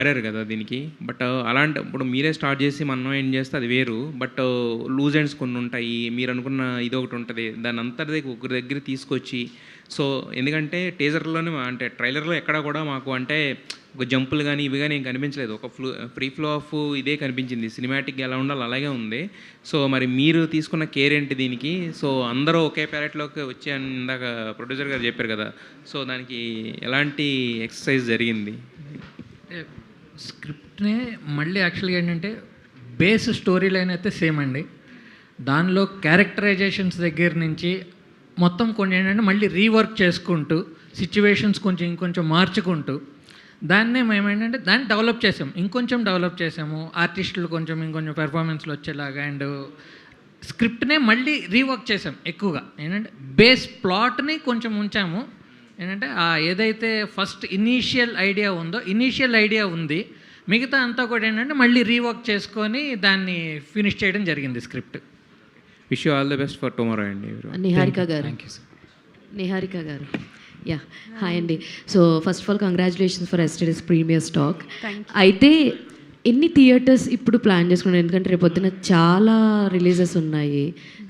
మారారు కదా దీనికి. బట్ అలాంటి ఇప్పుడు మీరే స్టార్ట్ చేసి మనం ఏం చేస్తే అది వేరు. బట్ లూజ్ ఎండ్స్ కొన్ని ఉంటాయి. మీరు అనుకున్న ఇదొకటి ఉంటది. దాన్ని అంతటిది ఒకరి దగ్గర తీసుకొచ్చి సో ఎందుకంటే టీజర్‌లోనే అంటే ట్రైలర్‌లో ఎక్కడ కూడా మాకు అంటే ఒక జంపులు గాని, ఇవి గాని ఏం కనిపించలేదు. ఒక ఫ్రీ ఫ్లో ఆఫ్ ఇదే కనిపించింది. సినిమాటిక్‌గా ఎలా ఉండాలో అలాగే ఉంది. సో మరి మీరు తీసుకున్న కేర్ ఏంటి దీనికి? సో అందరూ ఒకే ప్యాలెట్‌లోకి వచ్చి అని ఇందాక ప్రొడ్యూసర్ గారు చెప్పారు కదా! సో దానికి ఎలాంటి ఎక్సర్సైజ్ జరిగింది? స్క్రిప్ట్‌నే మళ్ళీ యాక్చువల్‌గా ఏంటంటే బేస్ స్టోరీ లైన్ అయితే సేమ్ అండి. దానిలో క్యారెక్టరైజేషన్స్ దగ్గర నుంచి మొత్తం కొన్ని ఏంటంటే మళ్ళీ రీవర్క్ చేసుకుంటూ సిచ్యువేషన్స్ కొంచెం ఇంకొంచెం మార్చుకుంటూ దాన్నే మేమేంటంటే దాన్ని డెవలప్ చేసాం. ఇంకొంచెం డెవలప్ చేసాము. ఆర్టిస్టులు కొంచెం ఇంకొంచెం పెర్ఫార్మెన్స్‌లు వచ్చేలాగా అండ్ స్క్రిప్ట్‌నే మళ్ళీ రీవర్క్ చేసాం ఎక్కువగా. ఏంటంటే బేస్ ప్లాట్‌ని కొంచెం ఉంచాము. ఏంటంటే ఏదైతే ఫస్ట్ ఇనీషియల్ ఐడియా ఉంది. మిగతా అంతా కూడా ఏంటంటే మళ్ళీ రీవర్క్ చేసుకొని దాన్ని ఫినిష్ చేయడం జరిగింది script. Wish you all the best for tomorrow అండి. నిహారిక గారు. Thank you sir. నిహారిక గారు. యాహ్! హాయ్ అండి. So first of all congratulations for yesterday's premiere talk. అయితే ఎన్ని థియేటర్స్ ఇప్పుడు ప్లాన్ చేసుకున్నారు? ఎందుకంటే రేపు పొద్దున చాలా రిలీజెస్ ఉన్నాయి.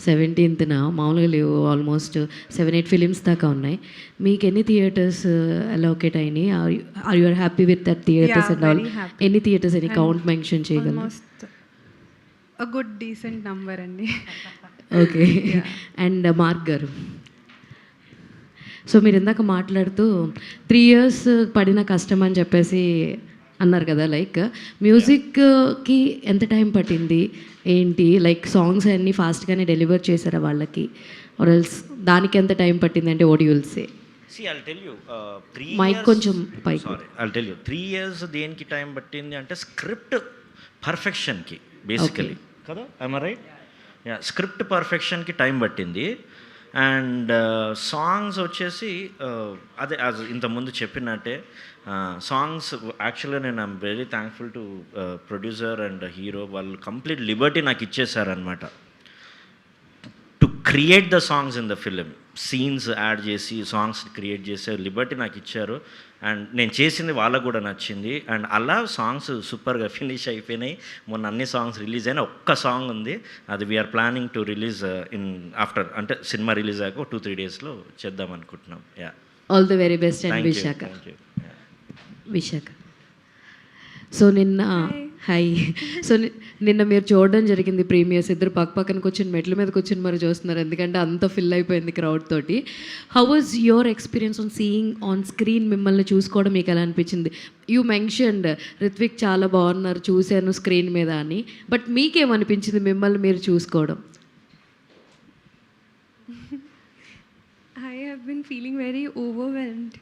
17th మామూలుగా లేవు. ఆల్మోస్ట్ 7-8 ఫిలిమ్స్ దాకా ఉన్నాయి. మీకు ఎన్ని థియేటర్స్ అలోకేట్ అయినాయి? Are you happy with that theatres and all? ఎన్ని థియేటర్స్ ఎన్ని కౌంట్ మెన్షన్ చేయగలరు? A good decent number అండి. Okay. And Mark garu, so మీరు ఇందాక మాట్లాడుతూ 3 years పడిన కష్టం అని చెప్పేసి అన్నారు కదా, లైక్ మ్యూజిక్కి ఎంత టైం పట్టింది ఏంటి? లైక్ సాంగ్స్ అన్నీ ఫాస్ట్గానే డెలివర్ చేశారా వాళ్ళకి, ఆర్ ఎల్స్ దానికి ఎంత టైం పట్టింది అంటే what you will say? See, I'll tell you, 3 mike years... కొంచెం పైకి. Sorry, I'll tell you. 3 years దేనికి టైం పట్టింది అంటే స్క్రిప్ట్ పర్ఫెక్షన్కి బేసికలీ కదా. I'm right? యా, స్క్రిప్ట్ పర్ఫెక్షన్కి టైం పట్టింది. అండ్ సాంగ్స్ వచ్చేసి అదే ఇంతకుముందు చెప్పినట్టే సాంగ్స్ యాక్చువల్గా నేను I'm very thankful to producer and hero. వాళ్ళు కంప్లీట్ లిబర్టీ నాకు ఇచ్చేసారనమాట to create the songs in the film. Scenes add చేసి సాంగ్స్ క్రియేట్ చేసే లిబర్టీ నాకు ఇచ్చారు. అండ్ నేను చేసింది వాళ్ళకు కూడా నచ్చింది. అండ్ అలా సాంగ్స్ సూపర్గా ఫినిష్ అయిపోయినాయి. మొన్న అన్ని సాంగ్స్ రిలీజ్ అయినా ఒక్క సాంగ్ ఉంది, అది we're planning to release in after, అంటే సినిమా రిలీజ్ అయ్యాక 2-3 డేస్లో చేద్దాం అనుకుంటున్నాం. Yeah, all the very best and Visakha. Visakha, so నిన్న హాయ్. సో నిన్న మీరు చూడడం జరిగింది ప్రీమియర్స్. ఇద్దరు పక్కన కూర్చొని మెట్ల మీద కూర్చొని మరి చూస్తున్నారు, ఎందుకంటే అంత ఫిల్ అయిపోయింది క్రౌడ్ తోటి. How was your experience on seeing on screen? మిమ్మల్ని చూసుకోవడం మీకు ఎలా అనిపించింది? యూ మెన్షన్డ్ రిత్విక్ చాలా బాగున్నారు చూశాను స్క్రీన్ మీద అని, బట్ మీకేమనిపించింది మిమ్మల్ని మీరు చూసుకోవడం? I have been feeling very overwhelmed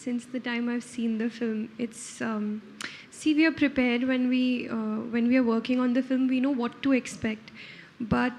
since the time I've seen the film. It's see, we are prepared when we are working on the film. We know what to expect, but